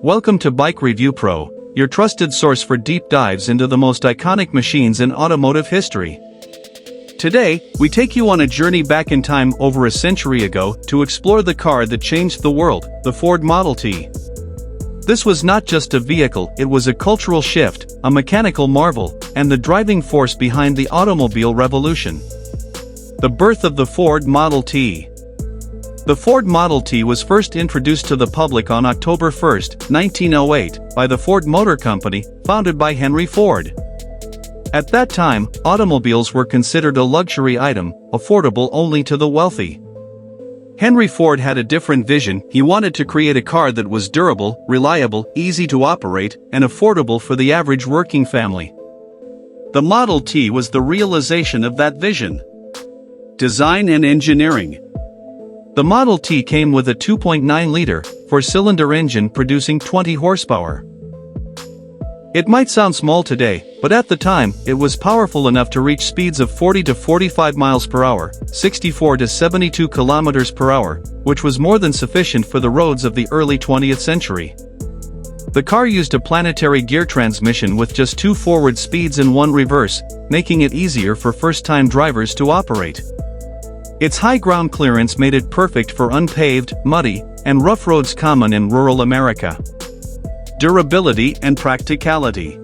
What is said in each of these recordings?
Welcome to Bike Review Pro, your trusted source for deep dives into the most iconic machines in automotive history. Today, we take you on a journey back in time over a century ago to explore the car that changed the world, the Ford Model T. This was not just a vehicle, it was a cultural shift, a mechanical marvel, and the driving force behind the automobile revolution. The birth of the Ford Model T. The Ford Model T was first introduced to the public on October 1, 1908, by the Ford Motor Company, founded by Henry Ford. At that time, automobiles were considered a luxury item, affordable only to the wealthy. Henry Ford had a different vision. He wanted to create a car that was durable, reliable, easy to operate, and affordable for the average working family. The Model T was the realization of that vision. Design and engineering. The Model T came with a 2.9-liter, four-cylinder engine producing 20 horsepower. It might sound small today, but at the time, it was powerful enough to reach speeds of 40 to 45 miles per hour, 64 to 72 kilometers per hour, which was more than sufficient for the roads of the early 20th century. The car used a planetary gear transmission with just 2 forward speeds and 1 reverse, making it easier for first-time drivers to operate. Its high ground clearance made it perfect for unpaved, muddy, and rough roads common in rural America. Durability and practicality.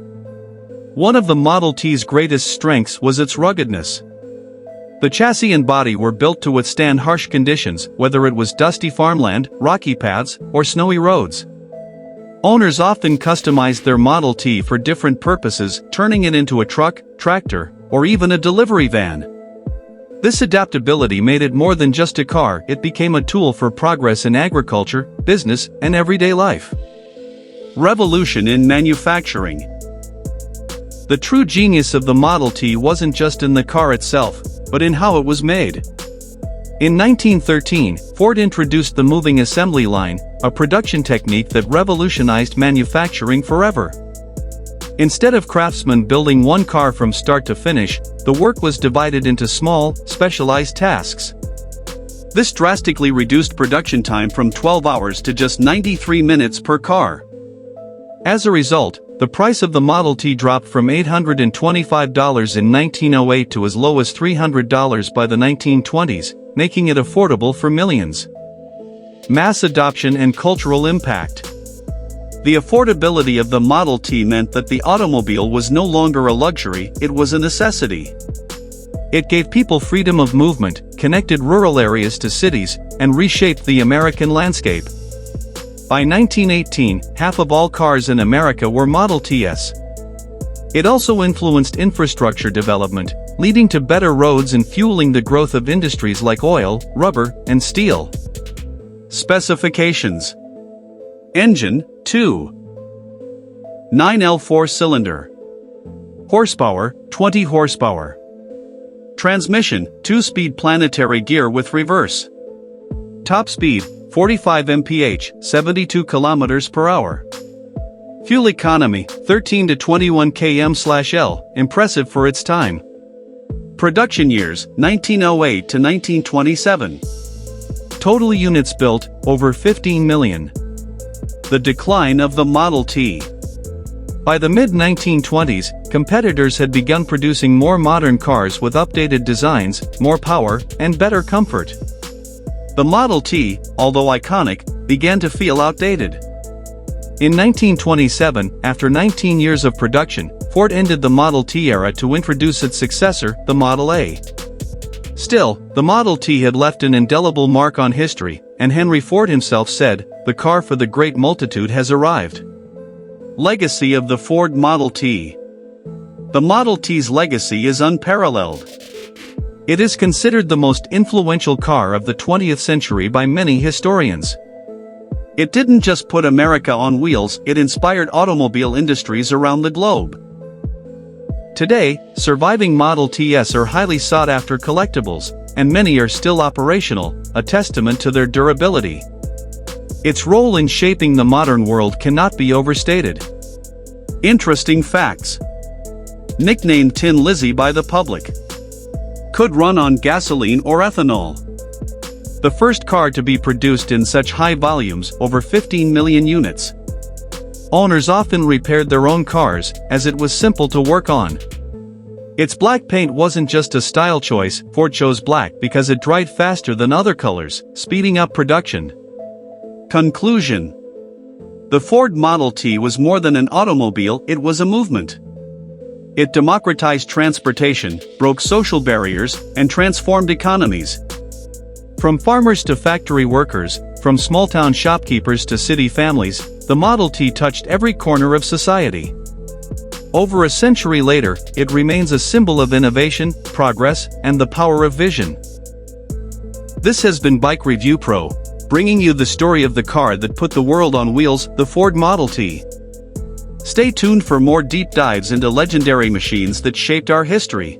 One of the Model T's greatest strengths was its ruggedness. The chassis and body were built to withstand harsh conditions, whether it was dusty farmland, rocky paths, or snowy roads. Owners often customized their Model T for different purposes, turning it into a truck, tractor, or even a delivery van. This adaptability made it more than just a car. It became a tool for progress in agriculture, business, and everyday life. Revolution in manufacturing. The true genius of the Model T wasn't just in the car itself, but in how it was made. In 1913, Ford introduced the moving assembly line, a production technique that revolutionized manufacturing forever. Instead of craftsmen building one car from start to finish, the work was divided into small, specialized tasks. This drastically reduced production time from 12 hours to just 93 minutes per car. As a result, the price of the Model T dropped from $825 in 1908 to as low as $300 by the 1920s, making it affordable for millions. Mass adoption and cultural impact. The affordability of the Model T meant that the automobile was no longer a luxury, it was a necessity. It gave people freedom of movement, connected rural areas to cities, and reshaped the American landscape. By 1918, half of all cars in America were Model Ts. It also influenced infrastructure development, leading to better roads and fueling the growth of industries like oil, rubber, and steel. Specifications. Engine, 2.9L 4-cylinder. Horsepower, 20 horsepower. Transmission, 2-speed planetary gear with reverse. Top speed, 45 mph, 72 kilometers per hour. Fuel economy, 13 to 21 km/L, impressive for its time. Production years, 1908 to 1927. Total units built, over 15 million. The decline of the Model T. By the mid-1920s, competitors had begun producing more modern cars with updated designs, more power, and better comfort. The Model T, although iconic, began to feel outdated. In 1927, after 19 years of production, Ford ended the Model T era to introduce its successor, the Model A. Still, the Model T had left an indelible mark on history, and Henry Ford himself said, "The car for the great multitude has arrived." Legacy of the Ford Model T. The Model T's legacy is unparalleled. It is considered the most influential car of the 20th century by many historians. It didn't just put America on wheels, it inspired automobile industries around the globe. Today, surviving Model Ts are highly sought-after collectibles, and many are still operational, a testament to their durability. Its role in shaping the modern world cannot be overstated. Interesting facts. Nicknamed Tin Lizzie by the public. Could run on gasoline or ethanol. The first car to be produced in such high volumes, over 15 million units. Owners often repaired their own cars, as it was simple to work on. Its black paint wasn't just a style choice. Ford chose black because it dried faster than other colors, speeding up production. Conclusion: the Ford Model T was more than an automobile, it was a movement. It democratized transportation, broke social barriers, and transformed economies. From farmers to factory workers, from small-town shopkeepers to city families, the Model T touched every corner of society. Over a century later, it remains a symbol of innovation, progress, and the power of vision. This has been Bike Review Pro, bringing you the story of the car that put the world on wheels, the Ford Model T. Stay tuned for more deep dives into legendary machines that shaped our history.